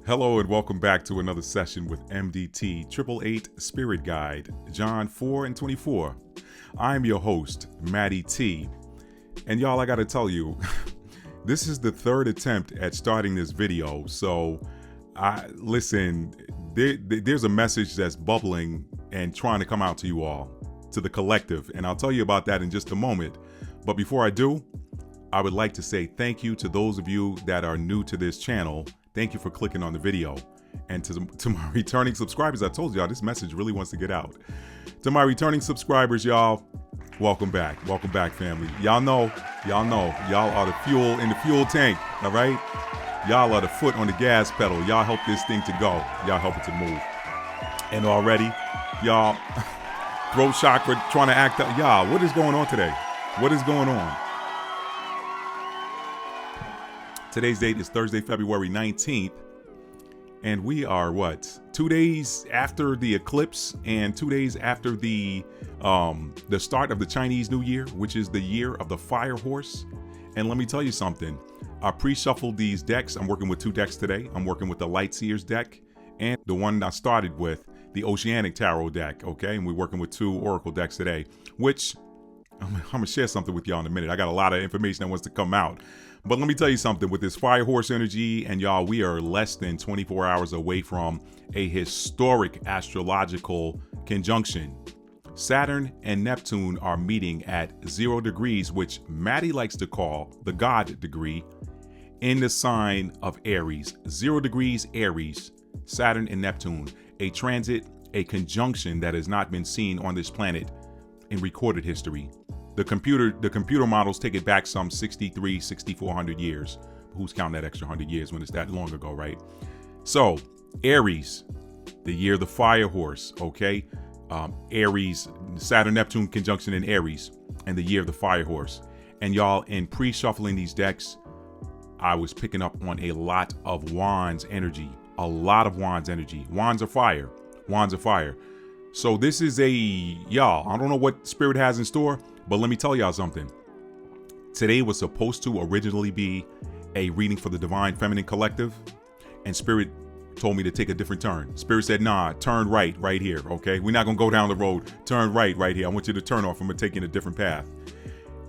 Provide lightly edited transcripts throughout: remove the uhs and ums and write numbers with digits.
Hello and welcome back to another session with MDT 888 Spirit Guide, John 4 and 24. I'm your host, Matty T. And y'all, I gotta tell you, this is the third attempt at starting this video. So, there's a message that's bubbling and trying to come out to you all, to the collective. And I'll tell you about that in just a moment. But before I do, I would like to say thank you to those of you that are new to this channel. Thank you for clicking on the video. And to my returning subscribers, I told y'all this message really wants to get out. To my returning subscribers, y'all, welcome back. Welcome back, family. Y'all know, y'all are the fuel in the fuel tank, all right? Y'all are the foot on the gas pedal. Y'all help this thing to go. Y'all help it to move. And already, y'all, throat chakra trying to act up. Y'all, what is going on today? What is going on? Today's date is Thursday, February 19th, and we are 2 days after the eclipse and 2 days after the start of the Chinese New Year, which is the year of the fire horse. And let me tell you something. I pre-shuffled these decks. I'm working with two decks today. I'm working with the Light Seers deck and the one I started with, the Oceanic Tarot deck. Okay, and we're working with two Oracle decks today, which I'm gonna share something with y'all in a minute. I got a lot of information that wants to come out. But let me tell you something, with this fire horse energy, and y'all, we are less than 24 hours away from a historic astrological conjunction. Saturn and Neptune are meeting at 0 degrees, which Maddie likes to call the God degree, in the sign of Aries. 0 degrees Aries, Saturn and Neptune, a transit, a conjunction that has not been seen on this planet in recorded history. The computer models take it back some 6,400 years. Who's counting that extra 100 years when it's that long ago, right? So, Aries, the year of the fire horse, okay? Aries, Saturn-Neptune conjunction in Aries, and the year of the fire horse. And y'all, in pre-shuffling these decks, I was picking up on a lot of Wands energy. A lot of Wands energy. Wands are fire. Wands are fire. So this is y'all, I don't know what Spirit has in store, but let me tell y'all something. Today was supposed to originally be a reading for the Divine Feminine Collective, and Spirit told me to take a different turn. Spirit said, nah, turn right here, okay? We're not gonna go down the road, turn right here. I want you to turn off, I'm gonna take you in a different path.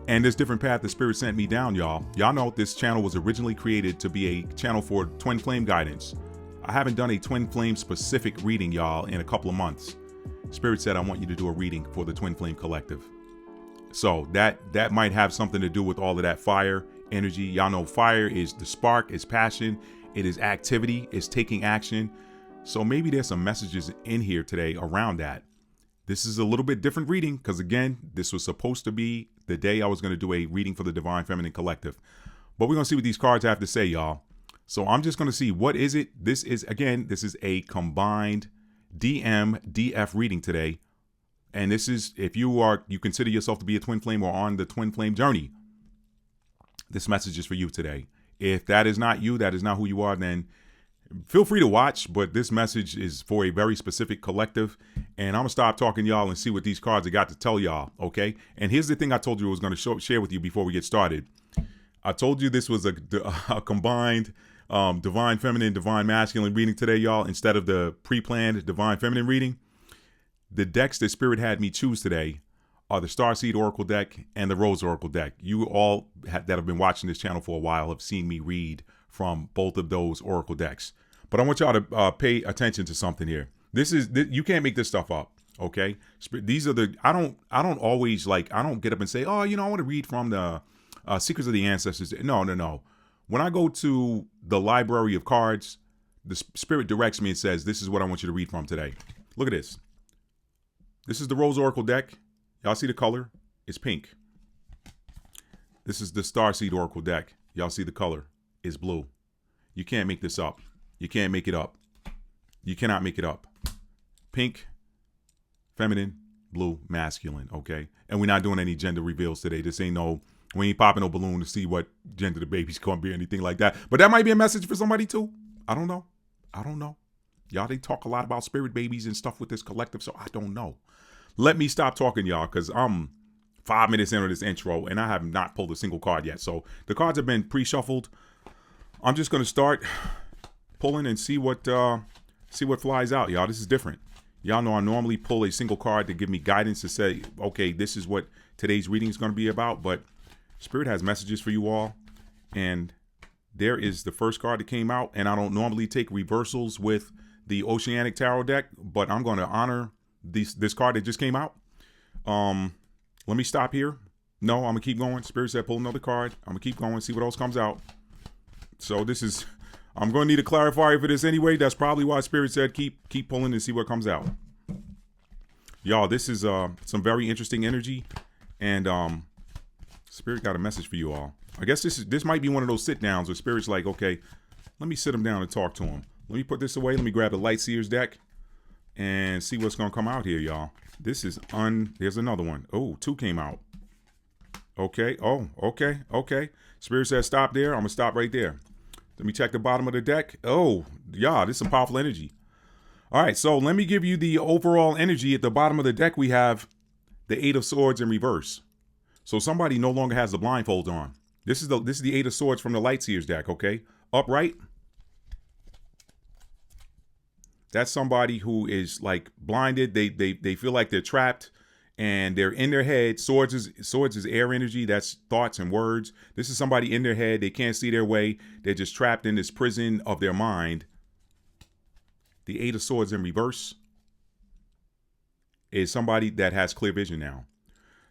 And this different path the Spirit sent me down, y'all know this channel was originally created to be a channel for twin flame guidance. I haven't done a twin flame specific reading, y'all, in a couple of months. Spirit said, I want you to do a reading for the Twin Flame Collective. So that might have something to do with all of that fire energy. Y'all know fire is the spark, it's passion, it is activity, it's taking action. So maybe there's some messages in here today around that. This is a little bit different reading because, again, this was supposed to be the day I was going to do a reading for the Divine Feminine Collective. But we're going to see what these cards have to say, y'all. So I'm just going to see, what is it? This is a combined DF reading today. And this is, if you consider yourself to be a twin flame or on the twin flame journey, this message is for you today. If that is not you, that is not who you are, then feel free to watch. But this message is for a very specific collective. And I'm going to stop talking, y'all, and see what these cards have got to tell y'all, okay? And here's the thing I told you I was going to share with you before we get started. I told you this was a combined Divine Feminine, Divine Masculine reading today, y'all, instead of the pre-planned Divine Feminine reading. The decks that Spirit had me choose today are the Starseed Oracle deck and the Rose Oracle deck. You all that have been watching this channel for a while have seen me read from both of those Oracle decks. But I want y'all to pay attention to something here. You can't make this stuff up, okay? These are I don't always I don't get up and say, oh, I want to read from the Secrets of the Ancestors. No. When I go to the library of cards, the Spirit directs me and says, this is what I want you to read from today. Look at this. This is the Rose Oracle deck. Y'all see the color? It's pink. This is the Starseed Oracle deck. Y'all see the color? It's blue. You can't make this up. You can't make it up. You cannot make it up. Pink, feminine, blue, masculine, okay? And we're not doing any gender reveals today. We ain't popping no balloon to see what gender the baby's gonna be or anything like that. But that might be a message for somebody too. I don't know. Y'all, they talk a lot about spirit babies and stuff with this collective, so I don't know. Let me stop talking, y'all, because I'm 5 minutes into this intro and I have not pulled a single card yet. So the cards have been pre-shuffled. I'm just going to start pull in and see what flies out, y'all. This is different. Y'all know I normally pull a single card to give me guidance to say, okay, this is what today's reading is going to be about. But Spirit has messages for you all. And there is the first card that came out. And I don't normally take reversals with the Oceanic Tarot deck, but I'm going to honor this card that just came out. Let me stop here. No, I'm going to keep going. Spirit said pull another card. I'm going to keep going, see what else comes out. So this is... I'm going to need a clarifier for this anyway. That's probably why Spirit said keep pulling and see what comes out. Y'all, this is some very interesting energy, and Spirit got a message for you all. I guess this might be one of those sit downs where Spirit's like, okay, let me sit him down and talk to him. Let me put this away. Let me grab the Lightseers deck and see what's going to come out here, y'all. This is there's another one. Oh, 2 came out. Okay. Oh, okay. Spirit says stop there. I'm going to stop right there. Let me check the bottom of the deck. Oh, yeah, this is some powerful energy. All right, so let me give you the overall energy. At the bottom of the deck, we have the 8 of Swords in reverse. So somebody no longer has the blindfold on. This is the 8 of Swords from the Lightseers deck, okay? Upright. That's somebody who is like blinded. They feel like they're trapped. And they're in their head. Swords is air energy. That's thoughts and words. This is somebody in their head. They can't see their way. They're just trapped in this prison of their mind. The 8 of Swords in reverse is somebody that has clear vision now.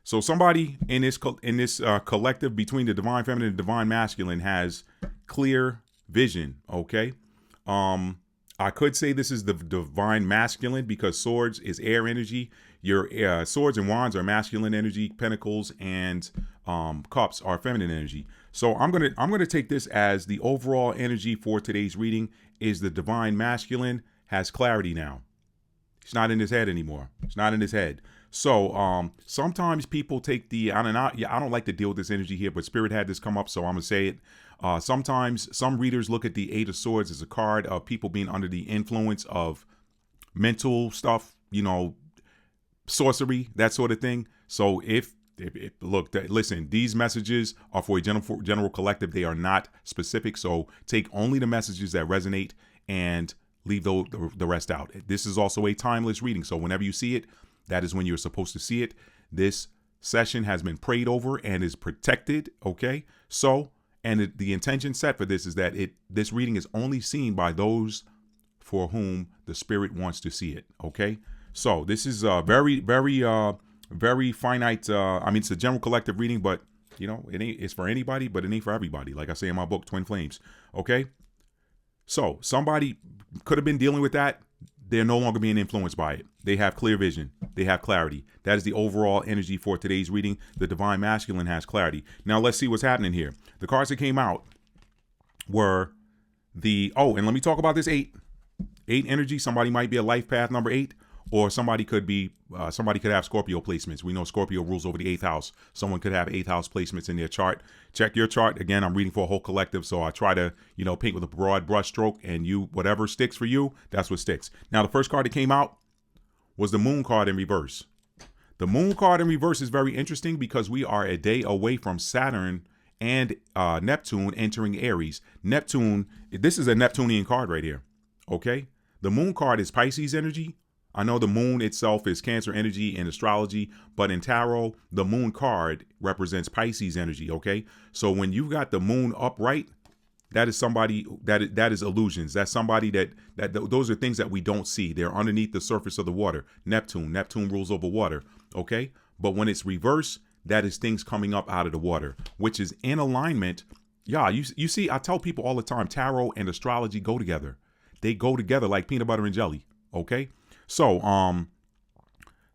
So somebody in this collective between the divine feminine and divine masculine has clear vision. Okay. I could say this is the divine masculine because swords is air energy. Your swords and wands are masculine energy. Pentacles and cups are feminine energy. So I'm gonna take this as the overall energy for today's reading is the divine masculine has clarity now. It's not in his head anymore. It's not in his head. So sometimes people take I don't like to deal with this energy here, but Spirit had this come up, so I'm gonna say it. Sometimes some readers look at the 8 of Swords as a card of people being under the influence of mental stuff, sorcery, that sort of thing. So listen, these messages are for a general collective. They are not specific. So take only the messages that resonate and leave the rest out. This is also a timeless reading. So whenever you see it, that is when you're supposed to see it. This session has been prayed over and is protected. Okay. So, and the intention set for this is that this reading is only seen by those for whom the Spirit wants to see it. Okay. So this is very, very, very finite. It's a general collective reading, but it's for anybody, but it ain't for everybody. Like I say in my book, Twin Flames. Okay. So somebody could have been dealing with that. They're no longer being influenced by it. They have clear vision. They have clarity. That is the overall energy for today's reading. The divine masculine has clarity. Now let's see what's happening here. The cards that came out were and let me talk about this 8 energy. Somebody might be a life path number 8. Or somebody could have Scorpio placements. We know Scorpio rules over the 8th house. Someone could have 8th house placements in their chart. Check your chart. Again, I'm reading for a whole collective, so I try to, paint with a broad brush stroke, and whatever sticks for you, that's what sticks. Now, the first card that came out was the Moon card in reverse. The Moon card in reverse is very interesting because we are a day away from Saturn and Neptune entering Aries. Neptune, this is a Neptunian card right here. Okay? The Moon card is Pisces energy. I know the moon itself is Cancer energy in astrology, but in tarot, the moon card represents Pisces energy, okay? So when you've got the moon upright, that is somebody that is illusions. That's somebody that those are things that we don't see. They're underneath the surface of the water. Neptune rules over water, okay? But when it's reverse, that is things coming up out of the water, which is in alignment. Yeah, you see, I tell people all the time, tarot and astrology go together. They go together like peanut butter and jelly, okay? So,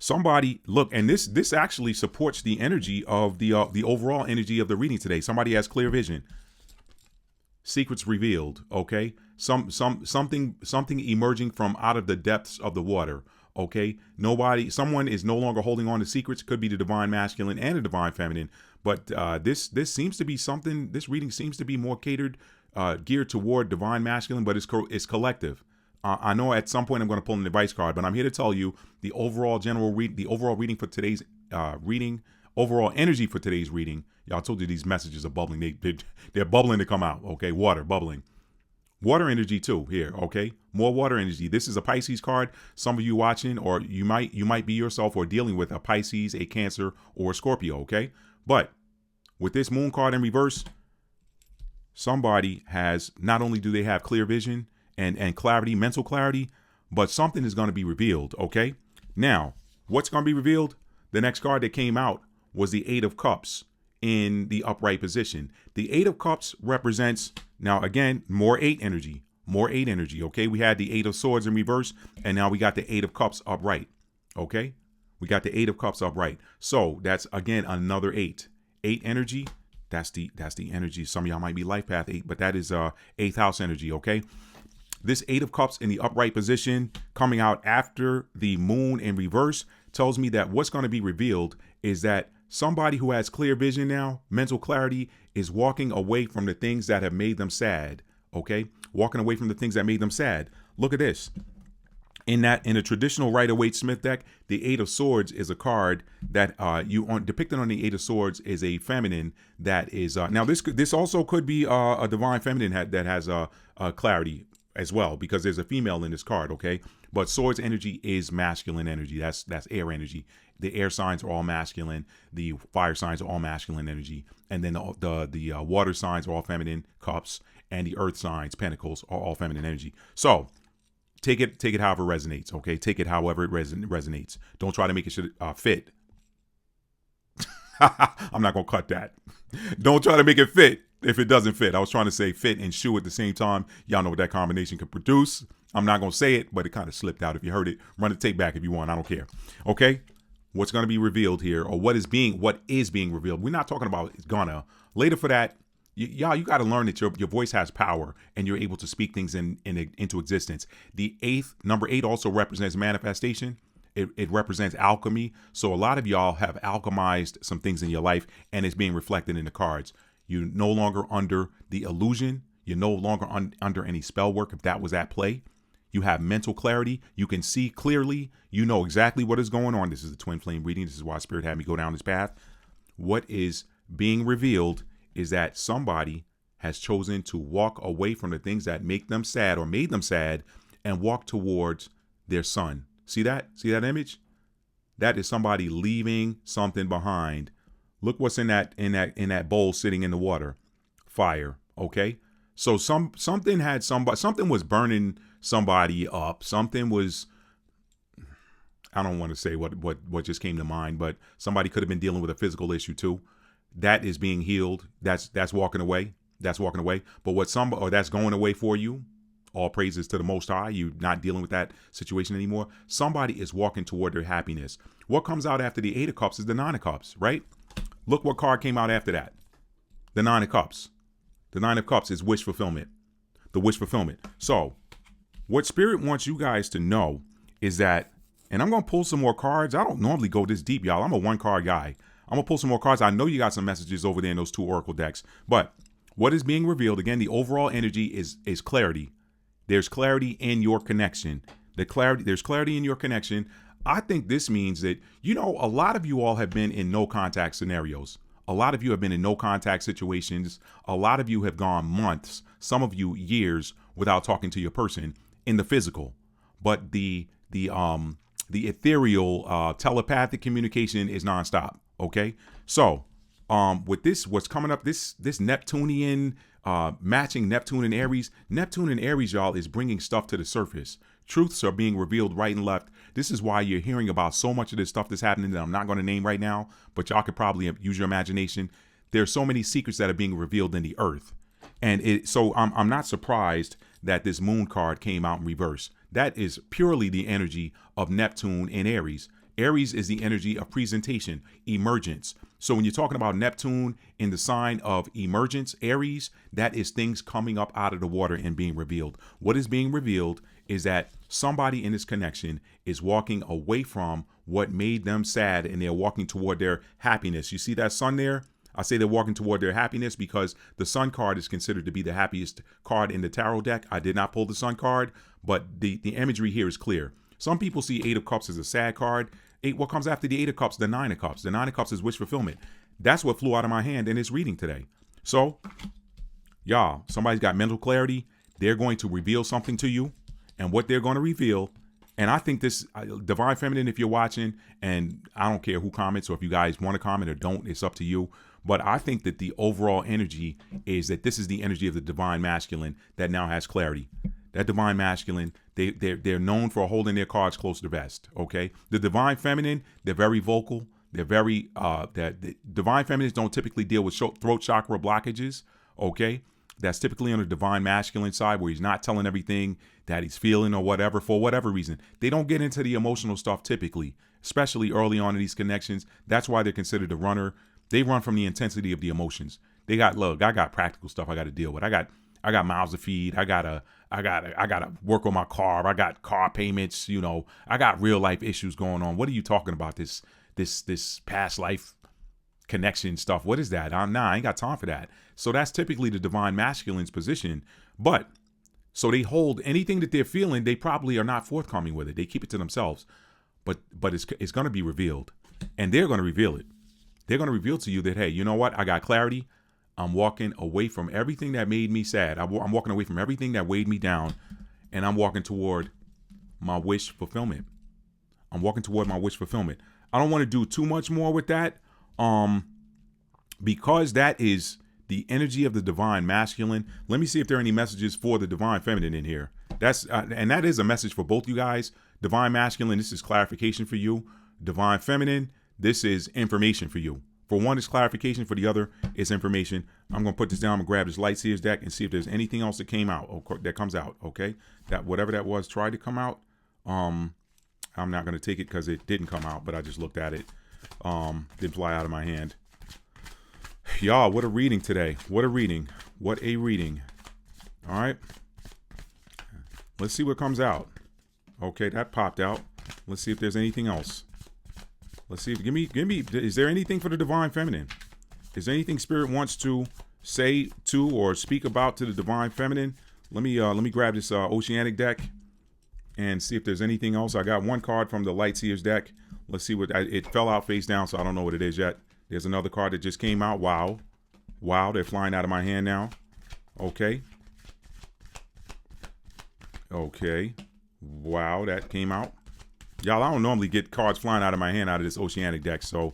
somebody look, and this actually supports the energy of the overall energy of the reading today. Somebody has clear vision. Secrets revealed. Okay. Something emerging from out of the depths of the water. Okay. Someone is no longer holding on to secrets. Could be the divine masculine and the divine feminine. But, this seems to be something, this reading seems to be more geared toward divine masculine, but it's collective. I know at some point I'm going to pull an advice card, but I'm here to tell you the overall reading for today's overall energy for today's reading. Y'all, told you these messages are bubbling. They're bubbling to come out. Okay, water bubbling. Water energy too here, okay? More water energy. This is a Pisces card. Some of you watching, or you might be yourself or dealing with a Pisces, a Cancer, or a Scorpio, okay? But with this moon card in reverse, somebody has, not only do they have clear vision and clarity, mental clarity, but something is going to be revealed, okay? Now, what's going to be revealed? The next card that came out was the Eight of Cups in the upright position. The Eight of Cups represents, now again, more eight energy, okay? We had the Eight of Swords in reverse, and now we got the Eight of Cups upright, okay? We got the Eight of Cups upright. So that's, again, another eight. Eight energy, that's the energy. Some of y'all might be life path 8, but that is eighth house energy, okay? This Eight of Cups in the upright position coming out after the moon in reverse tells me that what's going to be revealed is that somebody who has clear vision now, mental clarity, is walking away from the things that have made them sad, okay? Walking away from the things that made them sad. Look at this. In a traditional Rider-Waite-Smith deck, the Eight of Swords is a card that depicted on the Eight of Swords is a feminine that is now this also could be a divine feminine that has clarity as well, because there's a female in this card, okay? But swords energy is masculine energy. That's air energy. The air signs are all masculine. The fire signs are all masculine energy, and then the water signs are all feminine, cups, and the earth signs, pentacles, are all feminine energy. So take it however it resonates, okay? Take it however it resonates. Don't try to make it fit. I'm not gonna cut that. Don't try to make it fit if it doesn't fit. I was trying to say fit and shoe at the same time. Y'all know what that combination could produce. I'm not gonna say it, but it kind of slipped out. If you heard it, run the tape back if you want. I don't care. Okay? What's gonna be revealed here, or what is being revealed? We're not talking about it's gonna. Later for that, y'all, you got to learn that your voice has power and you're able to speak things into existence. The number 8 also represents manifestation. It represents alchemy. So a lot of y'all have alchemized some things in your life, and it's being reflected in the cards. You're no longer under the illusion. You're no longer under any spell work, if that was at play. You have mental clarity. You can see clearly. You know exactly what is going on. This is the twin flame reading. This is why Spirit had me go down this path. What is being revealed is that somebody has chosen to walk away from the things that make them sad or made them sad and walk towards their sun. See that? See that image? That is somebody leaving something behind. Look what's in that bowl sitting in the water. Fire. Okay. So something was burning somebody up. Something was, I don't want to say what just came to mind, but somebody could have been dealing with a physical issue too. That is being healed. That's walking away. That's walking away. But that's going away for you. All praises to the Most High. You're not dealing with that situation anymore. Somebody is walking toward their happiness. What comes out after the Eight of Cups is the Nine of Cups, right? Look what card came out after that. The Nine of Cups. The Nine of Cups is wish fulfillment. The wish fulfillment. So what Spirit wants you guys to know is that, and I'm going to pull some more cards. I don't normally go this deep, y'all. I'm a one card guy. I'm going to pull some more cards. I know you got some messages over there in those 2 Oracle decks, but what is being revealed, again, the overall energy is clarity. There's clarity in your connection. There's clarity in your connection. I think this means that, a lot of you all have been in no contact scenarios. A lot of you have been in no contact situations. A lot of you have gone months, some of you years without talking to your person in the physical. But the ethereal telepathic communication is nonstop. Okay. So with this, what's coming up, this Neptunian matching Neptune and Aries. Neptune and Aries, y'all, is bringing stuff to the surface. Truths are being revealed right and left. This is why you're hearing about so much of this stuff that's happening that I'm not going to name right now, but y'all could probably use your imagination. There's so many secrets that are being revealed in the earth. And so I'm not surprised that this moon card came out in reverse. That is purely the energy of Neptune and Aries. Aries is the energy of presentation, emergence. So when you're talking about Neptune in the sign of emergence, Aries, that is things coming up out of the water and being revealed. What is being revealed is that somebody in this connection is walking away from what made them sad, and they're walking toward their happiness. You see that sun there? I say they're walking toward their happiness because the sun card is considered to be the happiest card in the tarot deck. I did not pull the sun card, but the imagery here is clear. Some people see Eight of Cups as a sad card. What comes after the Eight of Cups? The Nine of Cups. The Nine of Cups is wish fulfillment. That's what flew out of my hand in this reading today. So, y'all, somebody's got mental clarity. they're going to reveal something to you, and what they're going to reveal. And I think this Divine Feminine, if you're watching, and I don't care who comments, or if you guys want to comment or don't, it's up to you. But I think that the overall energy is that this is the energy of the Divine Masculine that now has clarity. That Divine Masculine, they're known for holding their cards close to the vest. Okay, the Divine Feminine, they're very vocal. They're very the Divine Feminines don't typically deal with throat chakra blockages. Okay, that's typically on the Divine Masculine side, where he's not telling everything that he's feeling or whatever, for whatever reason. They don't get into the emotional stuff typically, especially early on in these connections. That's why they're considered a runner. They run from the intensity of the emotions. I got practical stuff I got to deal with. I got mouths to feed. I gotta work on my car. I got car payments. I got real life issues going on. What are you talking about? This past life connection stuff. What is that? I ain't got time for that. So that's typically the Divine Masculine's position. But so they hold anything that they're feeling. They probably are not forthcoming with it. They keep it to themselves. But it's going to be revealed, and they're going to reveal it. They're going to reveal to you that, hey, you know what? I got clarity. I'm walking away from everything that made me sad. I'm walking away from everything that weighed me down, and I'm walking toward my wish fulfillment. I'm walking toward my wish fulfillment. I don't want to do too much more with that, because that is the energy of the Divine Masculine. Let me see if there are any messages for the Divine Feminine in here. And that is a message for both you guys. Divine Masculine, this is clarification for you. Divine Feminine, this is information for you. For one, it's clarification. For the other, it's information. I'm going to put this down. I'm going to grab this Lightseer's deck and see if there's anything else that comes out. Okay. That whatever that was tried to come out. I'm not going to take it because it didn't come out, but I just looked at it. Didn't fly out of my hand. Y'all, what a reading today. What a reading. What a reading. All right. Let's see what comes out. Okay, that popped out. Let's see if there's anything else. Let's see. Give me. Is there anything for the Divine Feminine? Is there anything Spirit wants to say to or speak about to the Divine Feminine? Let me grab this Oceanic deck and see if there's anything else. I got one card from the Lightseer's deck. Let's see what it fell out face down, so I don't know what it is yet. There's another card that just came out. Wow, they're flying out of my hand now. Okay. Wow, that came out. Y'all, I don't normally get cards flying out of my hand out of this Oceanic deck, so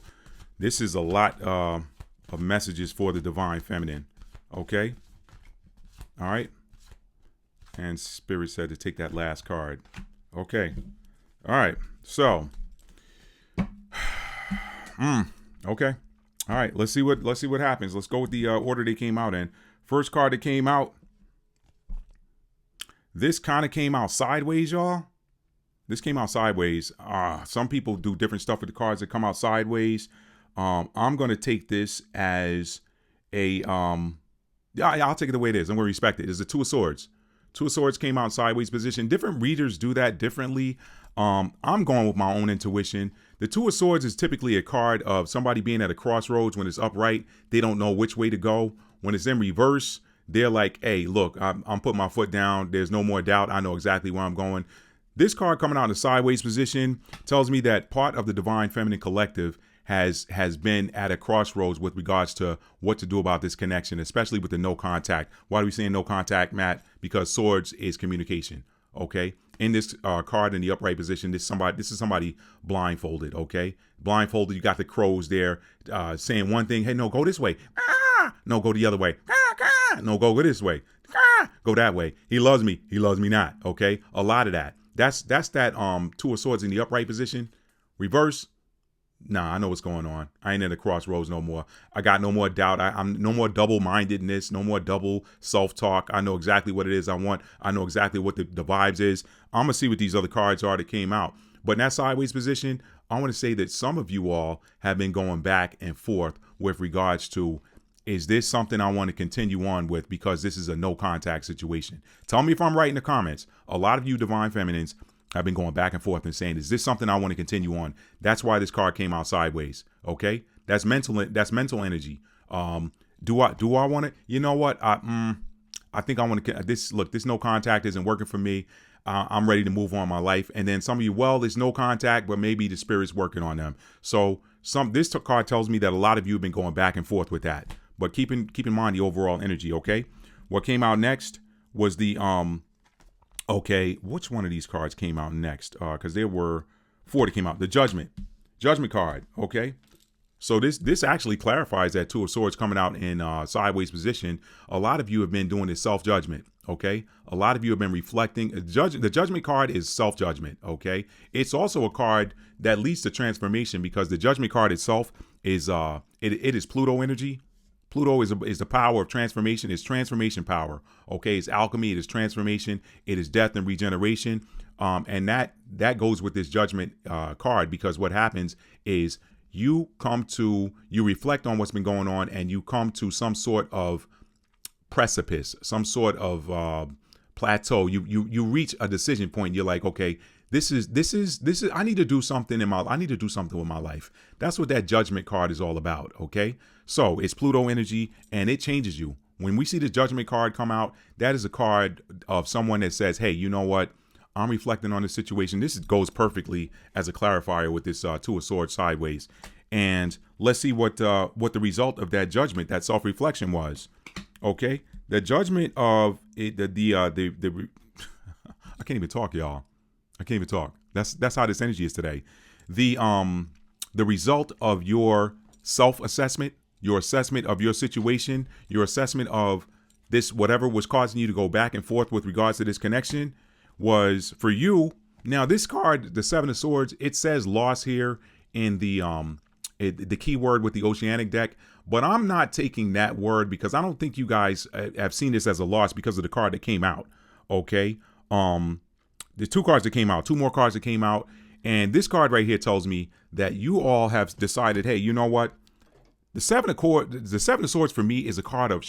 this is a lot of messages for the Divine Feminine. Okay. All right. And Spirit said to take that last card. Okay. All right. So, okay. All right. Let's see what happens. Let's go with the order they came out in. First card that came out. This kind of came out sideways, y'all. This came out sideways. Some people do different stuff with the cards that come out sideways. I'm going to take this as a, I'll take it the way it is. I'm going to respect it. It's the Two of Swords. Two of Swords came out sideways position. Different readers do that differently. I'm going with my own intuition. The Two of Swords is typically a card of somebody being at a crossroads. When it's upright, they don't know which way to go. When it's in reverse, they're like, hey, look, I'm putting my foot down. There's no more doubt. I know exactly where I'm going. This card coming out in a sideways position tells me that part of the Divine Feminine Collective has been at a crossroads with regards to what to do about this connection, especially with the no contact. Why are we saying no contact, Matt? Because swords is communication. Okay. In this card in the upright position, this is somebody blindfolded. Okay. Blindfolded. You got the crows there saying one thing. Hey, no, go this way. No, go the other way. No, go this way. Go that way. He loves me. He loves me not. Okay. A lot of that. That's that Two of Swords in the upright position. Reverse. Nah, I know what's going on. I ain't in the crossroads no more. I got no more doubt. I'm no more double-mindedness, no more double self-talk. I know exactly what it is I want. I know exactly what the vibes is. I'm going to see what these other cards are that came out. But in that sideways position, I want to say that some of you all have been going back and forth with regards to, is this something I want to continue on with because this is a no contact situation? Tell me if I'm right in the comments. A lot of you Divine Feminines have been going back and forth and saying, is this something I want to continue on? That's why this card came out sideways. Okay. That's mental energy. Do I want it? You know what? I think I want to, this no contact isn't working for me. I'm ready to move on my life. And then some of you, well, there's no contact, but maybe the Spirit's working on them. So this card tells me that a lot of you have been going back and forth with that, but keep in mind the overall energy. Okay. What came out next was the okay, which one of these cards came out next? Because there were 4 that came out. The Judgment card. Okay. So this actually clarifies that Two of Swords coming out in sideways position. A lot of you have been doing this self-judgment. Okay. A lot of you have been reflecting. The Judgment card is self-judgment. Okay. It's also a card that leads to transformation, because the Judgment card itself is it is Pluto energy. Pluto is the power of transformation. It's transformation power. Okay. It's alchemy. It is transformation. It is death and regeneration. And that goes with this Judgment card, because what happens is you reflect on what's been going on, and you come to some sort of precipice, some sort of plateau. You reach a decision point. You're like, okay, this is I need to do something I need to do something with my life. That's what that Judgment card is all about. Okay. So it's Pluto energy, and it changes you. When we see the Judgment card come out, that is a card of someone that says, hey, you know what? I'm reflecting on the situation. This goes perfectly as a clarifier with this Two of Swords sideways. And let's see what the result of that judgment, that self-reflection was. Okay, the judgment of it, I can't even talk, y'all. I can't even talk. That's how this energy is today. The result of your self-assessment, your assessment of your situation, your assessment of this, whatever was causing you to go back and forth with regards to this connection, was for you. Now, this card, the Seven of Swords, it says loss here in the key word with the Oceanic deck, but I'm not taking that word, because I don't think you guys have seen this as a loss because of the card that came out. Okay. The 2 cards that came out, 2 more cards that came out, and this card right here tells me that you all have decided, hey, you know what? The Seven of Swords for me is a card of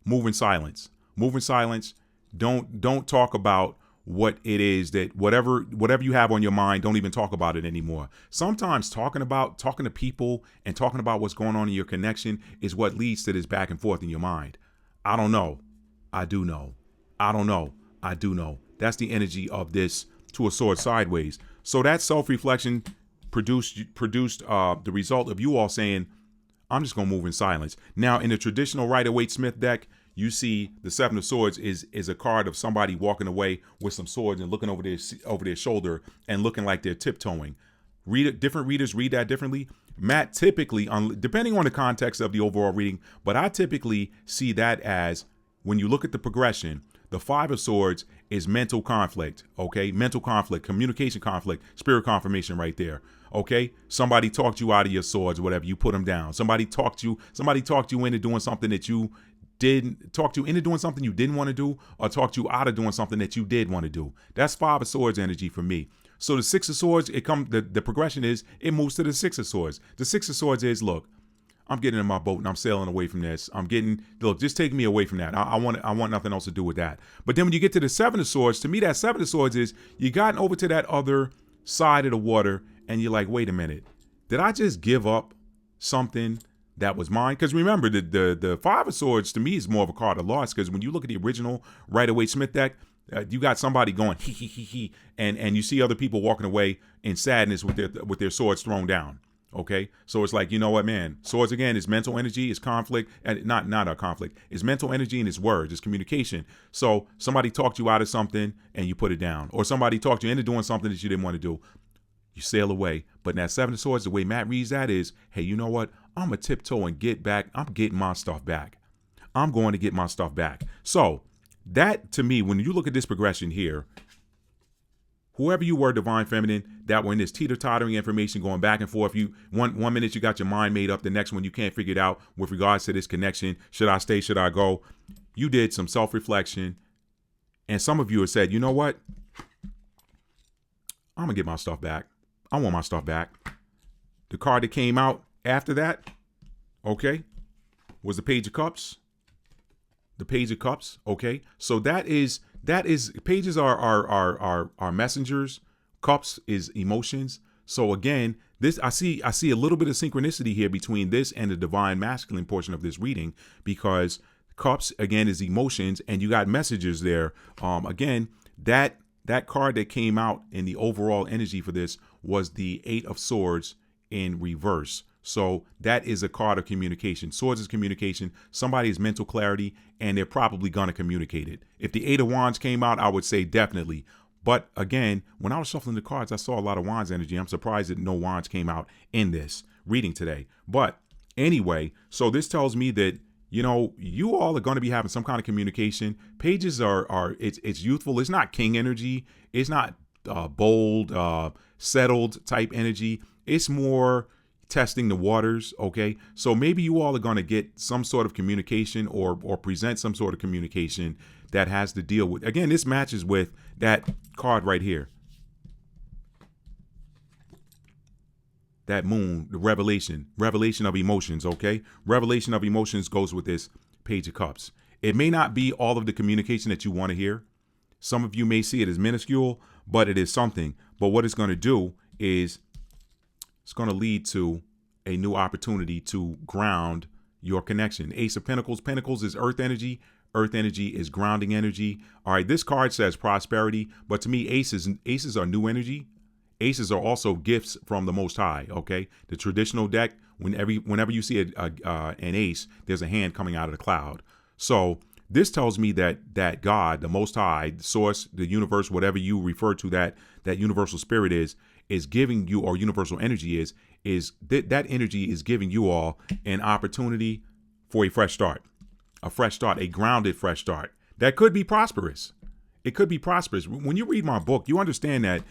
move in silence. Move in silence. Don't talk about what it is, that whatever you have on your mind, don't even talk about it anymore. Sometimes talking to people and talking about what's going on in your connection is what leads to this back and forth in your mind. I don't know. I do know. I don't know. I do know. That's the energy of this Two of Swords sideways. So that self-reflection produced the result of you all saying, I'm just going to move in silence. Now, in the traditional Rider-Waite-Smith deck, you see the Seven of Swords is a card of somebody walking away with some swords and looking over their shoulder and looking like they're tiptoeing. Different readers read that differently. Matt typically, depending on the context of the overall reading, but I typically see that as, when you look at the progression, the Five of Swords is mental conflict. Okay, mental conflict, communication conflict, spirit confirmation right there. Okay, somebody talked you out of your swords, whatever. You put them down. Somebody talked you into doing something that you didn't talk you into doing something you didn't want to do, or talked you out of doing something that you did want to do. That's Five of Swords energy for me. So the Six of Swords, the progression is, it moves to the Six of Swords. The Six of Swords is, look, I'm getting in my boat and I'm sailing away from this. Just take me away from that. I want nothing else to do with that. But then when you get to the Seven of Swords, to me, that Seven of Swords is, you gotten over to that other side of the water and you're like, wait a minute, did I just give up something that was mine? Because remember, the Five of Swords to me is more of a card of loss, because when you look at the original Rider-Waite-Smith deck, you got somebody going he, and you see other people walking away in sadness with their swords thrown down. Okay, so it's like, you know what, man? Swords again is mental energy, is conflict, and not a conflict. It's mental energy and it's words, it's communication. So somebody talked you out of something and you put it down, or somebody talked you into doing something that you didn't want to do. You sail away. But in that Seven of Swords, the way Matt reads that is, hey, you know what? I'm going to tiptoe and get back. I'm getting my stuff back. I'm going to get my stuff back. So that, to me, when you look at this progression here, whoever you were, Divine Feminine, that were in this teeter-tottering information going back and forth, you one minute you got your mind made up, the next one you can't figure it out with regards to this connection. Should I stay? Should I go? You did some self-reflection. And some of you have said, you know what? I'm going to get my stuff back. I want my stuff back. The card that came out after that, okay, was the Page of Cups. The Page of Cups, okay. So that is pages are messengers. Cups is emotions. So again, this I see a little bit of synchronicity here between this and the Divine Masculine portion of this reading, because Cups again is emotions, and you got messages there. Again, that card that came out in the overall energy for this was the Eight of Swords in reverse. So that is a card of communication. Swords is communication. Somebody has mental clarity, and they're probably going to communicate it. If the Eight of Wands came out, I would say definitely. But again, when I was shuffling the cards, I saw a lot of Wands energy. I'm surprised that no Wands came out in this reading today. But anyway, so this tells me that, you know, you all are going to be having some kind of communication. Pages it's youthful. It's not king energy. It's not bold, settled type energy. It's more testing the waters. Okay. So maybe you all are going to get some sort of communication or present some sort of communication that has to deal with, again, this matches with that card right here. That moon, the revelation of emotions. Okay. Revelation of emotions goes with this Page of Cups. It may not be all of the communication that you want to hear. Some of you may see it as minuscule, but it is something. But what it's going to do is it's going to lead to a new opportunity to ground your connection. Ace of Pentacles. Pentacles is earth energy. Earth energy is grounding energy. All right. This card says prosperity, but to me, aces are new energy. Aces are also gifts from the Most High. Okay. The traditional deck, whenever you see an ace, there's a hand coming out of the cloud. So this tells me that God, the Most High, the source, the universe, whatever you refer to that universal spirit is giving you, or universal energy is that energy is giving you all an opportunity for a fresh start, a grounded fresh start that could be prosperous. It could be prosperous. When you read my book, you understand that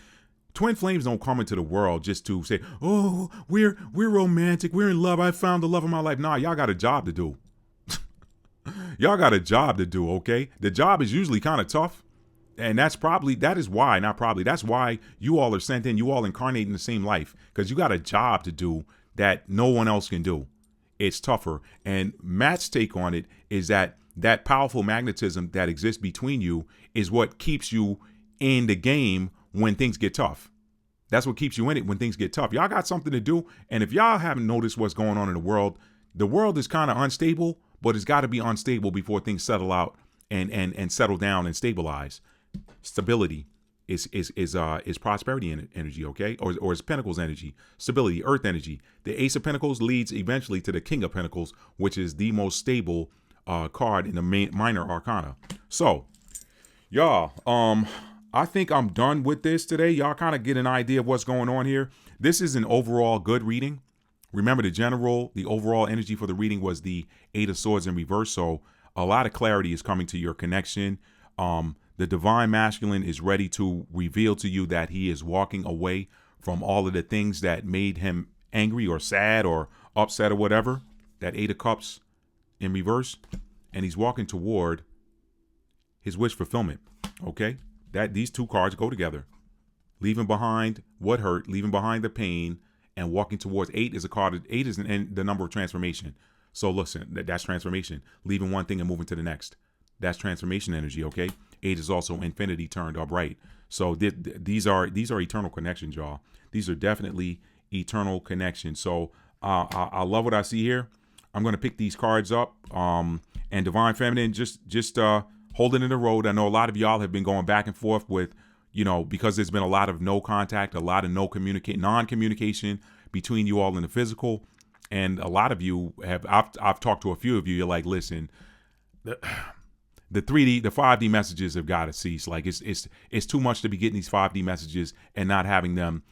twin flames don't come into the world just to say, oh, we're romantic, we're in love, I found the love of my life. Nah, y'all got a job to do. Y'all got a job to do, okay? The job is usually kind of tough. And that's why you all are sent in, you all incarnate in the same life, because you got a job to do that no one else can do. It's tougher. And Matt's take on it is that powerful magnetism that exists between you is what keeps you in the game when things get tough. That's what keeps you in it when things get tough. Y'all got something to do. And if y'all haven't noticed what's going on in the world is kind of unstable, but it's got to be unstable before things settle out and settle down and stabilize. Stability is prosperity energy, okay? Or is Pentacles energy, stability, earth energy. The Ace of Pentacles leads eventually to the King of Pentacles, which is the most stable card in the minor arcana. So, y'all, I think I'm done with this today. Y'all kind of get an idea of what's going on here. This is an overall good reading. Remember, the overall energy for the reading was the Eight of Swords in reverse. So a lot of clarity is coming to your connection. The divine masculine is ready to reveal to you that he is walking away from all of the things that made him angry or sad or upset or whatever. That Eight of Cups in reverse. And he's walking toward his wish fulfillment. Okay? These two cards go together. Leaving behind what hurt, leaving behind the pain, and walking towards eight is a card. Eight is the number of transformation. So listen, that's transformation. Leaving one thing and moving to the next. That's transformation energy, okay? Eight is also infinity turned upright. So these are eternal connections, y'all. These are definitely eternal connections. So I love what I see here. I'm going to pick these cards up. And Divine Feminine, just hold it in the road. I know a lot of y'all have been going back and forth with, because there's been a lot of no contact, a lot of non-communication between you all in the physical. And a lot of you I've talked to a few of you. You're like, listen, the 3D, the 5D messages have got to cease. Like it's too much to be getting these 5D messages and not having them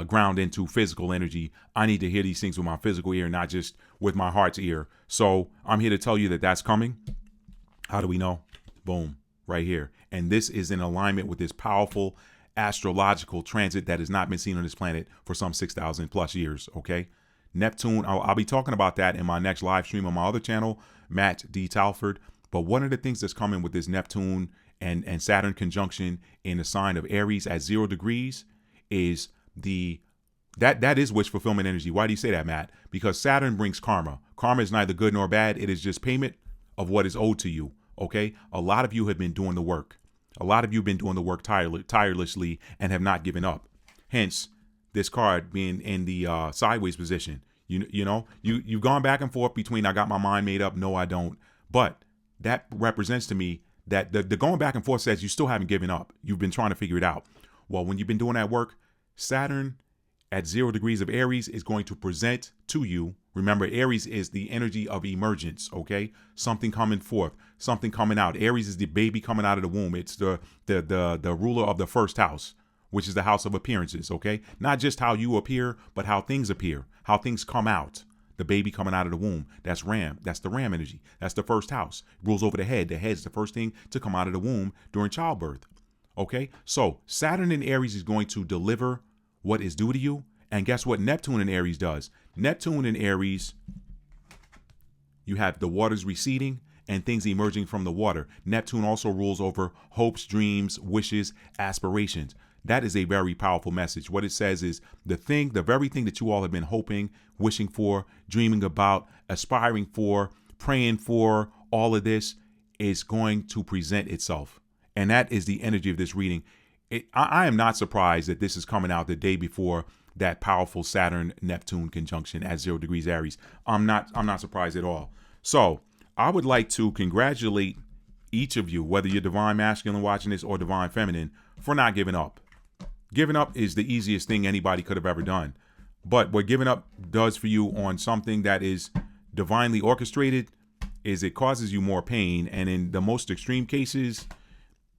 ground into physical energy. I need to hear these things with my physical ear, not just with my heart's ear. So I'm here to tell you that that's coming. How do we know? Boom, right here. And this is in alignment with this powerful astrological transit that has not been seen on this planet for some 6,000 plus years. Okay. Neptune, I'll be talking about that in my next live stream on my other channel, Matt D. Talford. But one of the things that's coming with this Neptune and Saturn conjunction in the sign of Aries at 0 degrees is that is wish fulfillment energy. Why do you say that, Matt? Because Saturn brings karma. Karma is neither good nor bad. It is just payment of what is owed to you. Okay. A lot of you have been doing the work. A lot of you have been doing the work tirelessly and have not given up. Hence, this card being in the sideways position. You've gone back and forth between I got my mind made up, no, I don't. But that represents to me that the going back and forth says you still haven't given up. You've been trying to figure it out. Well, when you've been doing that work, Saturn at 0 degrees of Aries is going to present to you. Remember, Aries is the energy of emergence, okay? Something coming forth, something coming out. Aries is the baby coming out of the womb. It's the ruler of the first house, which is the house of appearances, okay? Not just how you appear, but how things appear, how things come out. The baby coming out of the womb, that's Ram. That's the Ram energy. That's the first house. It rules over the head. The head's the first thing to come out of the womb during childbirth, okay? So Saturn in Aries is going to deliver what is due to you. And guess what Neptune in Aries does? Neptune in Aries, you have the waters receding and things emerging from the water. Neptune also rules over hopes, dreams, wishes, aspirations. That is a very powerful message. What it says is the very thing that you all have been hoping, wishing for, dreaming about, aspiring for, praying for, all of this is going to present itself. And that is the energy of this reading. I am not surprised that this is coming out the day before that powerful Saturn-Neptune conjunction at 0 degrees Aries. I'm not surprised at all. So I would like to congratulate each of you, whether you're divine masculine watching this or divine feminine, for not giving up. Giving up is the easiest thing anybody could have ever done. But what giving up does for you on something that is divinely orchestrated is it causes you more pain. And in the most extreme cases,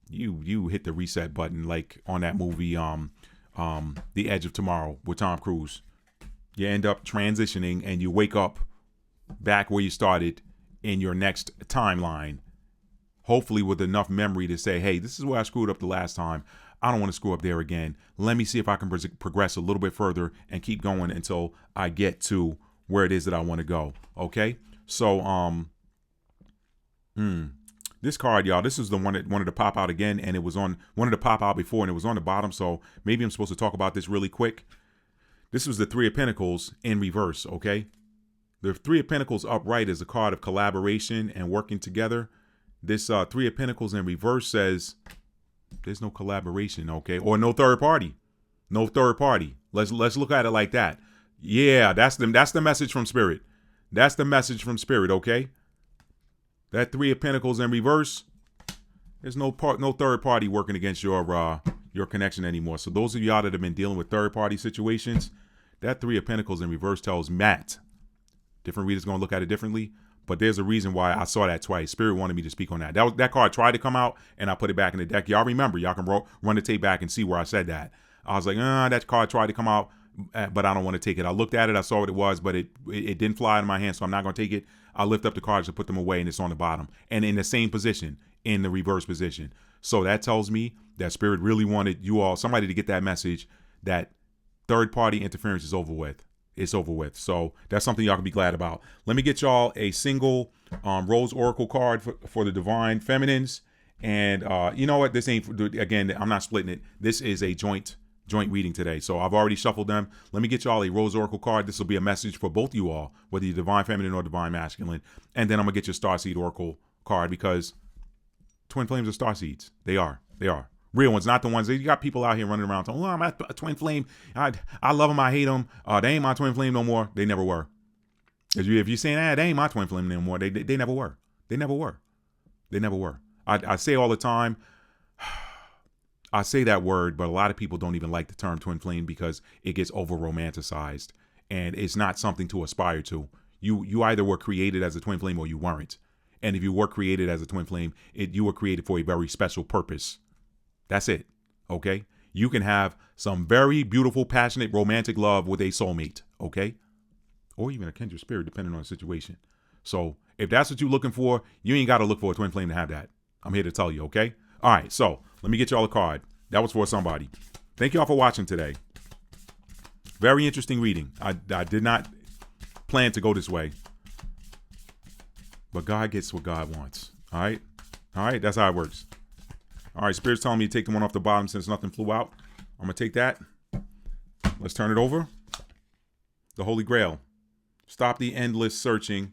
you hit the reset button, like on that movie, The Edge of Tomorrow with Tom Cruise. You end up transitioning and you wake up back where you started in your next timeline, hopefully with enough memory to say, hey, this is where I screwed up the last time. I don't want to screw up there again. Let me see if I can progress a little bit further and keep going until I get to where it is that I want to go. Okay. So, this card, y'all, this is the one that wanted to pop out again, and it was wanted to pop out before, and it was on the bottom. So maybe I'm supposed to talk about this really quick. This was the Three of Pentacles in reverse. Okay. The Three of Pentacles upright is a card of collaboration and working together. This Three of Pentacles in reverse says there's no collaboration, okay, or no third party, no third party. Let's look at it like that. Yeah, that's the message from Spirit. That's the message from Spirit, okay? That Three of Pentacles in reverse, there's no third party working against your connection anymore. So those of y'all that have been dealing with third party situations, that Three of Pentacles in reverse tells Matt. Different readers going to look at it differently, but there's a reason why I saw that twice. Spirit wanted me to speak on that. That card tried to come out, and I put it back in the deck. Y'all remember, y'all can run the tape back and see where I said that. I was like, that card tried to come out, but I don't want to take it. I looked at it, I saw what it was, but it didn't fly in my hand, so I'm not going to take it. I lift up the cards to put them away, and it's on the bottom, and in the same position, in the reverse position. So that tells me that Spirit really wanted you all, somebody to get that message that third-party interference is over with. It's over with. So that's something y'all can be glad about. Let me get y'all a single Rose Oracle card for the Divine Feminines. And you know what? This ain't, again, I'm not splitting it. This is a joint reading today. So I've already shuffled them. Let me get y'all a Rose Oracle card. This will be a message for both you all, whether you're Divine Feminine or Divine Masculine. And then I'm going to get your Starseed Oracle card, because twin flames are starseeds. They are. Real ones, not the ones. You got people out here running around saying, I'm a twin flame. I love them. I hate them. They ain't my twin flame no more. They never were. If you're saying, they ain't my twin flame no more, they never were. They never were. They never were. I say all the time, I say that word, but a lot of people don't even like the term twin flame because it gets over romanticized, and it's not something to aspire to. You either were created as a twin flame or you weren't. And if you were created as a twin flame, you were created for a very special purpose. That's it. Okay. You can have some very beautiful, passionate, romantic love with a soulmate. Okay. Or even a kindred spirit, depending on the situation. So if that's what you're looking for, you ain't got to look for a twin flame to have that. I'm here to tell you. Okay. All right. So let me get y'all a card. That was for somebody. Thank y'all for watching today. Very interesting reading. I did not plan to go this way, but God gets what God wants. All right. All right. That's how it works. All right, Spirit's telling me to take the one off the bottom since nothing flew out. I'm going to take that. Let's turn it over. The Holy Grail. Stop the endless searching,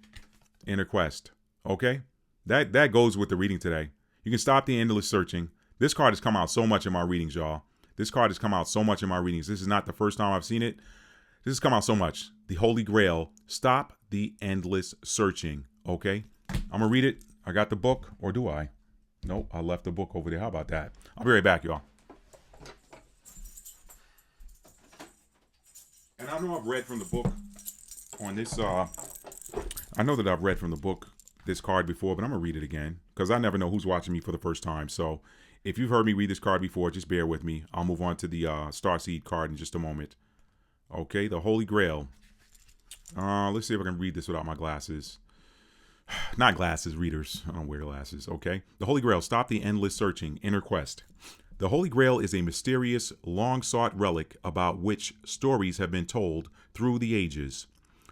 inner quest. Okay? That goes with the reading today. You can stop the endless searching. This card has come out so much in my readings, y'all. This card has come out so much in my readings. This is not the first time I've seen it. This has come out so much. The Holy Grail. Stop the endless searching. Okay? I'm going to read it. I got the book, or do I? Nope, I left the book over there. How about that? I'll be right back, y'all. I know I've read from the book on this. I know that I've read from the book this card before, but I'm gonna read it again because I never know who's watching me for the first time. So if you've heard me read this card before, just bear with me. I'll move on to the Starseed card in just a moment. Okay, the Holy Grail. Let's see if I can read this without my glasses. Not glasses, readers. I don't wear glasses. Okay, the Holy Grail. Stop the endless searching. Inner quest. The Holy Grail is a mysterious, long-sought relic about which stories have been told through the ages.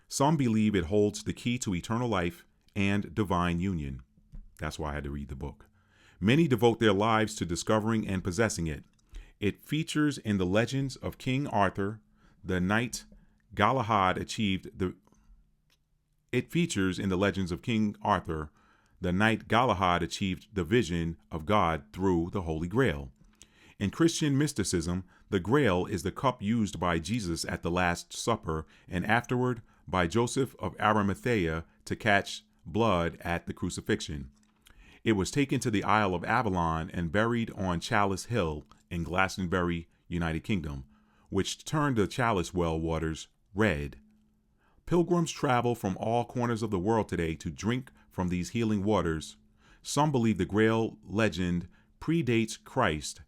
Some believe it holds the key to eternal life and divine union. That's why I had to read the book. Many devote their lives to discovering and possessing it. It features in the legends of King Arthur, the knight Galahad achieved the. It features in the legends of King Arthur, the knight Galahad achieved the vision of God through the Holy Grail. In Christian mysticism, the Grail is the cup used by Jesus at the Last Supper and afterward by Joseph of Arimathea to catch blood at the crucifixion. It was taken to the Isle of Avalon and buried on Chalice Hill in Glastonbury, United Kingdom, which turned the Chalice well waters red. Pilgrims travel from all corners of the world today to drink from these healing waters. Some believe the Grail legend predates Christ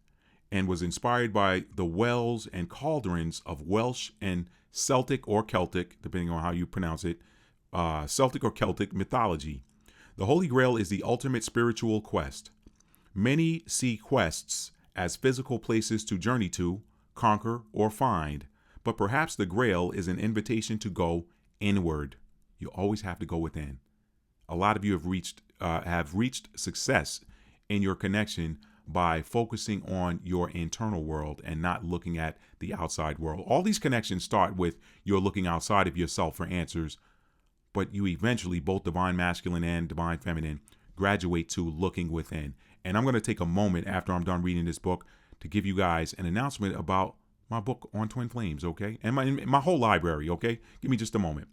and was inspired by the wells and cauldrons of Welsh and Celtic or Celtic, depending on how you pronounce it, Celtic or Celtic mythology. The Holy Grail is the ultimate spiritual quest. Many see quests as physical places to journey to, conquer, or find, but perhaps the Grail is an invitation to go inward. You always have to go within. A lot of you have reached success in your connection by focusing on your internal world and not looking at the outside world. All these connections start with you're looking outside of yourself for answers, but you eventually, both divine masculine and divine feminine, graduate to looking within. And I'm going to take a moment after I'm done reading this book to give you guys an announcement about my book on twin flames, okay? And my whole library, okay? Give me just a moment.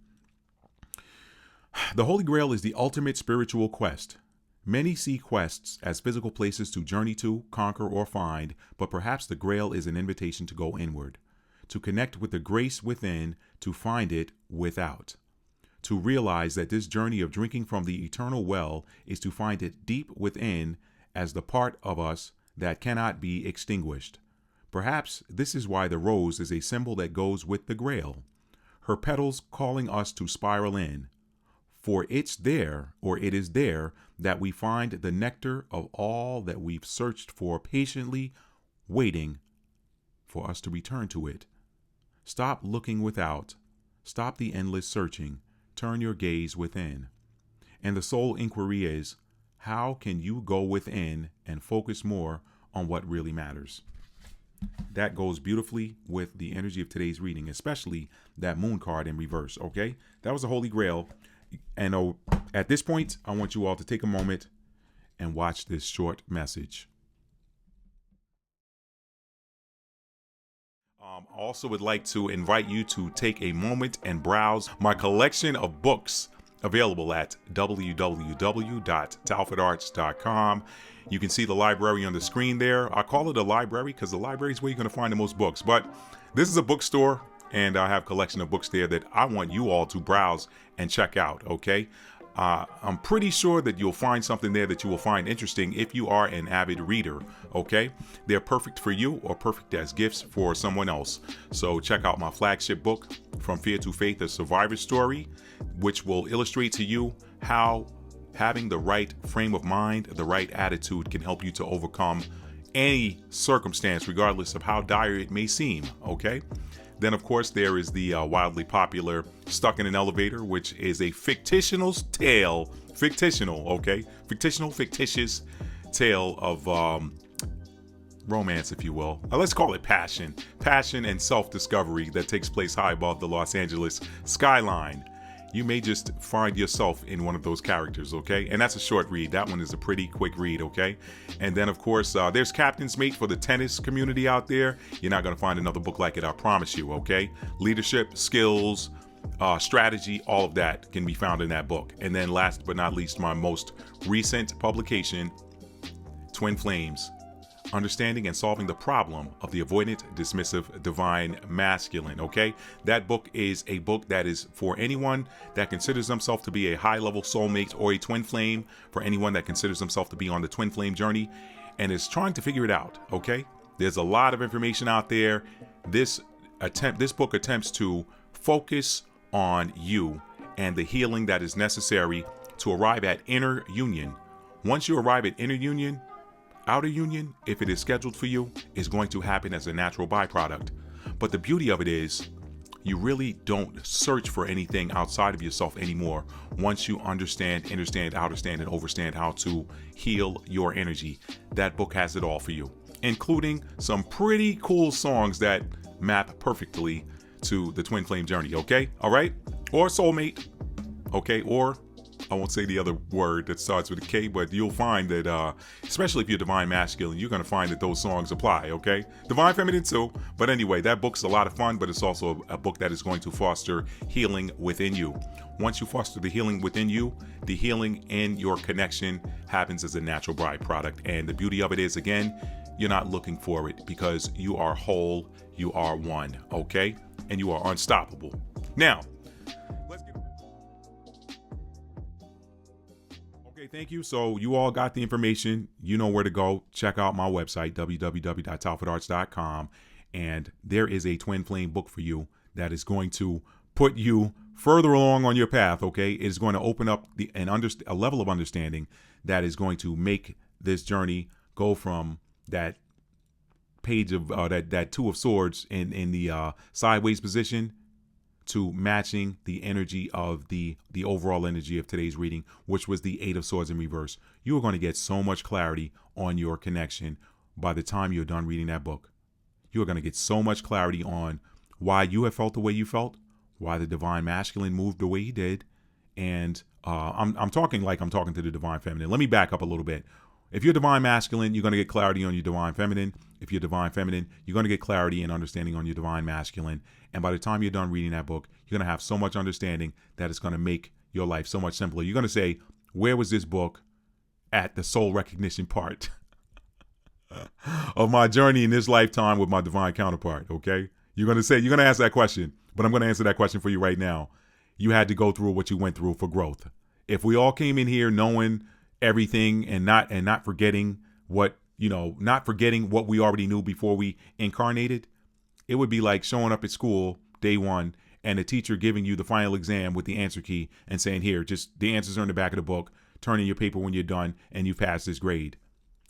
The Holy Grail is the ultimate spiritual quest. Many see quests as physical places to journey to, conquer, or find, but perhaps the Grail is an invitation to go inward, to connect with the grace within, to find it without, to realize that this journey of drinking from the eternal well is to find it deep within as the part of us that cannot be extinguished. Perhaps this is why the rose is a symbol that goes with the Grail, her petals calling us to spiral in. For it is there that we find the nectar of all that we've searched for, patiently waiting for us to return to it. Stop looking without. Stop the endless searching. Turn your gaze within. And the soul inquiry is, how can you go within and focus more on what really matters? That goes beautifully with the energy of today's reading, especially that moon card in reverse, okay? That was the Holy Grail. And at this point, I want you all to take a moment and watch this short message. Also would like to invite you to take a moment and browse my collection of books available at www.mtalfordarts.com. You can see the library on the screen there. I call it a library because the library is where you're going to find the most books. But this is a bookstore, and I have a collection of books there that I want you all to browse and check out, okay? I'm pretty sure that you'll find something there that you will find interesting if you are an avid reader, okay? They're perfect for you or perfect as gifts for someone else. So check out my flagship book, From Fear to Faith, A Survivor's Story, which will illustrate to you how having the right frame of mind, the right attitude can help you to overcome any circumstance, regardless of how dire it may seem, okay? Then, of course, there is the wildly popular Stuck in an Elevator, which is a fictitious tale of romance, if you will. Let's call it passion and self-discovery that takes place high above the Los Angeles skyline. You may just find yourself in one of those characters, okay? And that's a short read. That one is a pretty quick read, okay? And then, of course, there's Captain's Mate for the tennis community out there. You're not going to find another book like it, I promise you, okay? Leadership, skills, strategy, all of that can be found in that book. And then last but not least, my most recent publication, Twin Flames, understanding and solving the problem of the avoidant, dismissive, divine masculine. Okay, that book is a book that is for anyone that considers themselves to be a high-level soulmate or a twin flame, for anyone that considers themselves to be on the twin flame journey and is trying to figure it out. Okay, there's a lot of information out there. This book attempts to focus on you and the healing that is necessary to arrive at inner union. Once you arrive at inner union, outer union, if it is scheduled for you, is going to happen as a natural byproduct. But the beauty of it is, you really don't search for anything outside of yourself anymore once you understand, and overstand how to heal your energy. That book has it all for you, including some pretty cool songs that map perfectly to the twin flame journey, okay? All right? Or soulmate, okay? Or I won't say the other word that starts with a K, but you'll find that, especially if you're divine masculine, you're going to find that those songs apply, okay? Divine feminine too. But anyway, that book's a lot of fun, but it's also a book that is going to foster healing within you. Once you foster the healing within you, the healing in your connection happens as a natural byproduct. And the beauty of it is, again, you're not looking for it because you are whole, you are one, okay? And you are unstoppable. Now, let's get... Okay, thank you. So you all got the information. You know where to go. Check out my website, www.mtalfordarts.com. And there is a twin flame book for you that is going to put you further along on your path, okay? It is going to open up a level of understanding that is going to make this journey go from that page of that two of swords in the sideways position to matching the energy of the overall energy of today's reading, which was the Eight of Swords in reverse. You are going to get so much clarity on your connection by the time you're done reading that book. You are going to get so much clarity on why you have felt the way you felt, why the divine masculine moved the way he did, and I'm talking like I'm talking to the divine feminine. Let me back up a little bit. If you're divine masculine, you're going to get clarity on your divine feminine. If you're divine feminine, you're going to get clarity and understanding on your divine masculine. And by the time you're done reading that book, you're going to have so much understanding that it's going to make your life so much simpler. You're going to say, where was this book at the soul recognition part of my journey in this lifetime with my divine counterpart? Okay. You're going to ask that question, but I'm going to answer that question for you right now. You had to go through what you went through for growth. If we all came in here knowing everything and not forgetting what we already knew before we incarnated, it would be like showing up at school day one and the teacher giving you the final exam with the answer key and saying, here, just the answers are in the back of the book, turn in your paper when you're done and you pass this grade.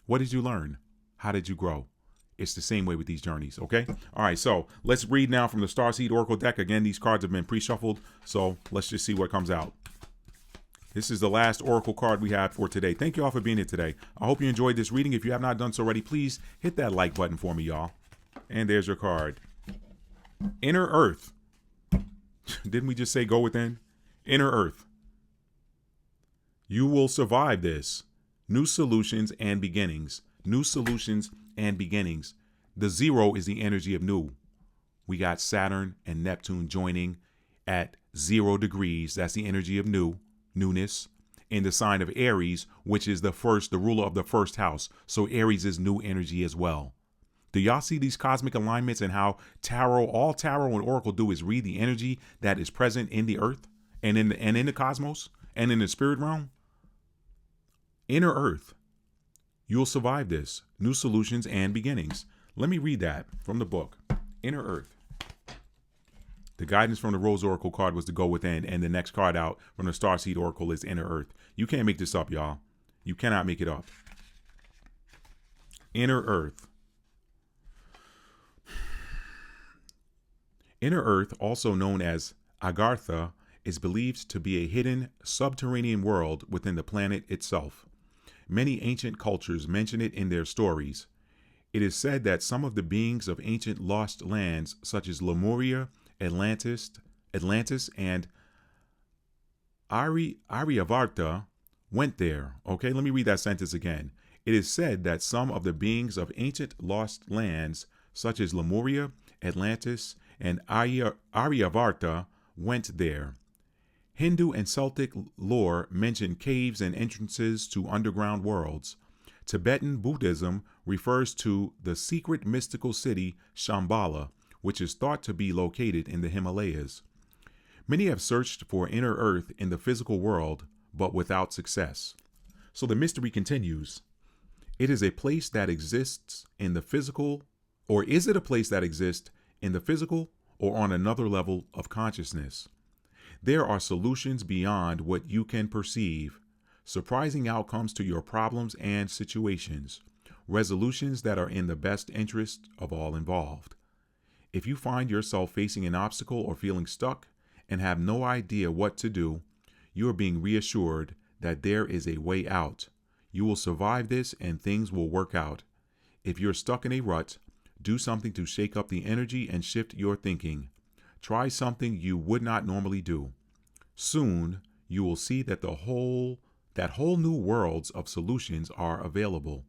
What did you learn? How did you grow? It's the same way with these journeys, okay? All right, so let's read now from the Starseed Oracle deck. Again, these cards have been pre-shuffled, so let's just see what comes out. This is the last Oracle card we have for today. Thank you all for being here today. I hope you enjoyed this reading. If you have not done so already, please hit that like button for me, y'all. And there's your card. Inner Earth. Didn't we just say go within? Inner Earth. You will survive this. New solutions and beginnings. New solutions and beginnings. The 0 is the energy of new. We got Saturn and Neptune joining at 0 degrees. That's the energy of newness, in the sign of Aries, which is the ruler of the first house. So Aries is new energy as well. Do y'all see these cosmic alignments and how all tarot and oracle do is read the energy that is present in the earth and in the cosmos and in the spirit realm? Inner Earth. You'll survive this. New solutions and beginnings. Let me read that from the book. Inner Earth. The guidance from the Rose Oracle card was to go within, and the next card out from the Starseed Oracle is Inner Earth. You can't make this up, y'all. You cannot make it up. Inner Earth. Inner Earth, also known as Agartha, is believed to be a hidden subterranean world within the planet itself. Many ancient cultures mention it in their stories. It is said that some of the beings of ancient lost lands, such as Lemuria, Atlantis, and Aryavarta, went there. Okay, let me read that sentence again. It is said that some of the beings of ancient lost lands, such as Lemuria, Atlantis, and Aryavarta, went there. Hindu and Celtic lore mention caves and entrances to underground worlds. Tibetan Buddhism refers to the secret mystical city Shambhala, which is thought to be located in the Himalayas. Many have searched for inner earth in the physical world, but without success. So the mystery continues. It is a place that exists in the physical, or is it a place that exists in the physical or on another level of consciousness? There are solutions beyond what you can perceive, surprising outcomes to your problems and situations, resolutions that are in the best interest of all involved. If you find yourself facing an obstacle or feeling stuck and have no idea what to do, you are being reassured that there is a way out. You will survive this and things will work out. If you're stuck in a rut, do something to shake up the energy and shift your thinking. Try something you would not normally do. Soon, you will see that whole new worlds of solutions are available.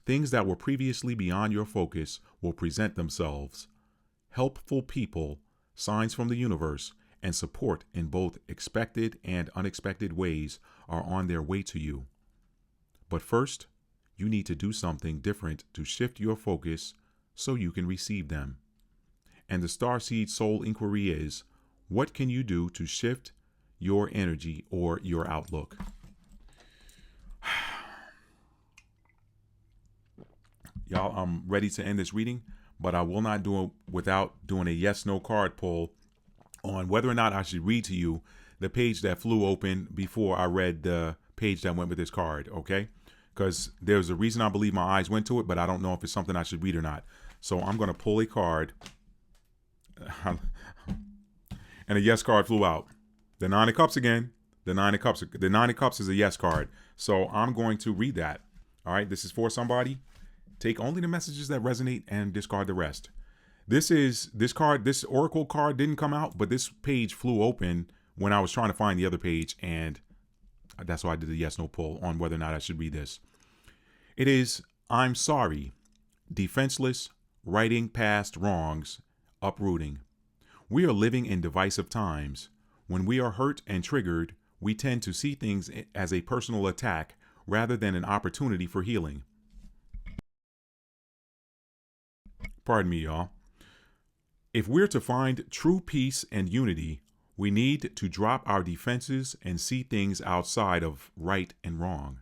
Things that were previously beyond your focus will present themselves. Helpful people, signs from the universe, and support in both expected and unexpected ways are on their way to you. But first, you need to do something different to shift your focus so you can receive them. And the Starseed Soul Inquiry is, what can you do to shift your energy or your outlook? Y'all, I'm ready to end this reading, but I will not do it without doing a yes/no card pull on whether or not I should read to you the page that flew open before I read the page that went with this card, okay? Because there's a reason I believe my eyes went to it, but I don't know if it's something I should read or not. So I'm going to pull a card. And a yes card flew out. The Nine of Cups again. The Nine of Cups. The Nine of Cups is a yes card. So I'm going to read that. All right. This is for somebody. Take only the messages that resonate and discard the rest. This Oracle card didn't come out, but this page flew open when I was trying to find the other page, and that's why I did the yes/no pull on whether or not I should read this. It is, I'm sorry, defenseless, righting past wrongs, uprooting. We are living in divisive times. When we are hurt and triggered, we tend to see things as a personal attack rather than an opportunity for healing. Pardon me, y'all. If we're to find true peace and unity, we need to drop our defenses and see things outside of right and wrong.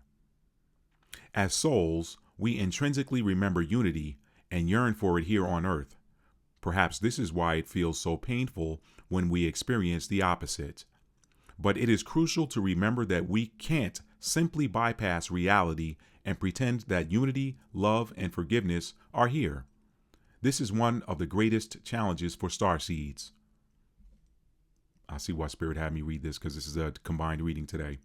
As souls, we intrinsically remember unity and yearn for it here on earth. Perhaps this is why it feels so painful when we experience the opposite. But it is crucial to remember that we can't simply bypass reality and pretend that unity, love, and forgiveness are here. This is one of the greatest challenges for starseeds. I see why Spirit had me read this, because this is a combined reading today.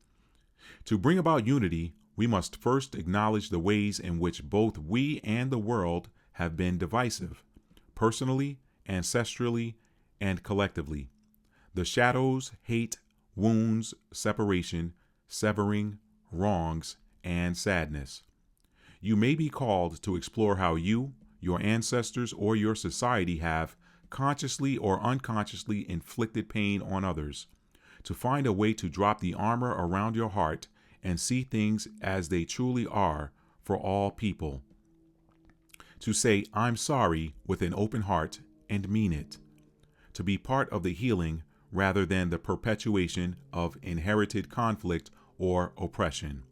To bring about unity, we must first acknowledge the ways in which both we and the world have been divisive, personally, ancestrally, and collectively. The shadows, hate, wounds, separation, severing, wrongs, and sadness. You may be called to explore how you, your ancestors, or your society have consciously or unconsciously inflicted pain on others, to find a way to drop the armor around your heart and see things as they truly are for all people. To say, I'm sorry, with an open heart and mean it. To be part of the healing rather than the perpetuation of inherited conflict or oppression.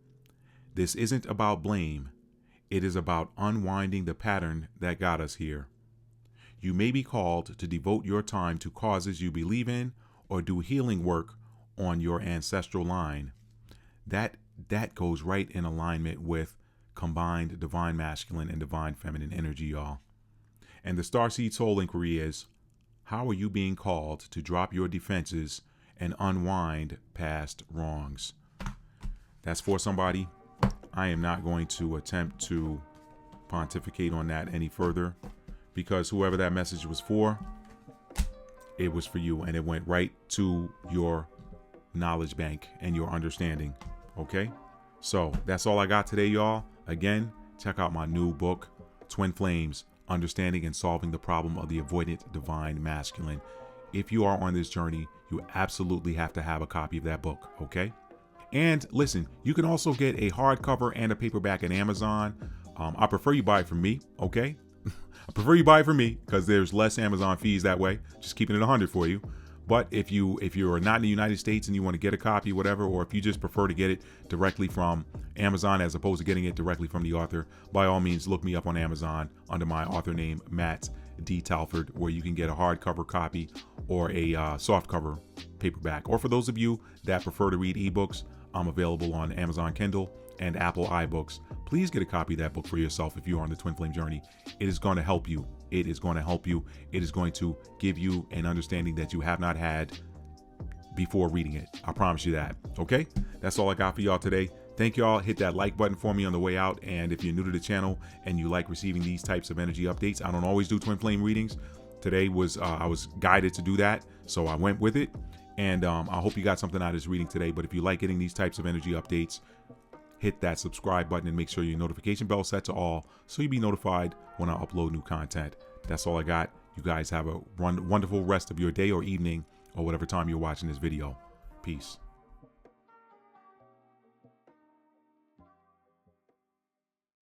This isn't about blame. It is about unwinding the pattern that got us here. You may be called to devote your time to causes you believe in or do healing work on your ancestral line. That goes right in alignment with combined divine masculine and divine feminine energy, y'all. And the Starseed Soul Inquiry is, how are you being called to drop your defenses and unwind past wrongs? That's for somebody. I am not going to attempt to pontificate on that any further, because whoever that message was for, it was for you, and it went right to your knowledge bank and your understanding. Okay? So that's all I got today, y'all. Again, check out my new book, Twin Flames, Understanding and Solving the Problem of the Avoidant Divine Masculine. If you are on this journey, you absolutely have to have a copy of that book, okay? And listen, you can also get a hardcover and a paperback at Amazon. I prefer you buy it from me, okay? I prefer you buy it from me because there's less Amazon fees that way. Just keeping it 100 for you. But if you're not in the United States and you want to get a copy, whatever, or if you just prefer to get it directly from Amazon as opposed to getting it directly from the author, by all means, look me up on Amazon under my author name, Matt D. Talford, where you can get a hardcover copy or a softcover paperback. Or for those of you that prefer to read ebooks, I'm available on Amazon Kindle and Apple iBooks. Please get a copy of that book for yourself if you're on the Twin Flame journey. It is going to help you. It is going to help you. It is going to give you an understanding that you have not had before reading it. I promise you that. Okay? That's all I got for y'all today. Thank y'all. Hit that like button for me on the way out. And if you're new to the channel and you like receiving these types of energy updates, I don't always do Twin Flame readings. Today was I was guided to do that, so I went with it. And I hope you got something out of this reading today. But if you like getting these types of energy updates, hit that subscribe button and make sure your notification bell set to all so you'll be notified when I upload new content. That's all I got. You guys have a wonderful rest of your day or evening or whatever time you're watching this video. Peace.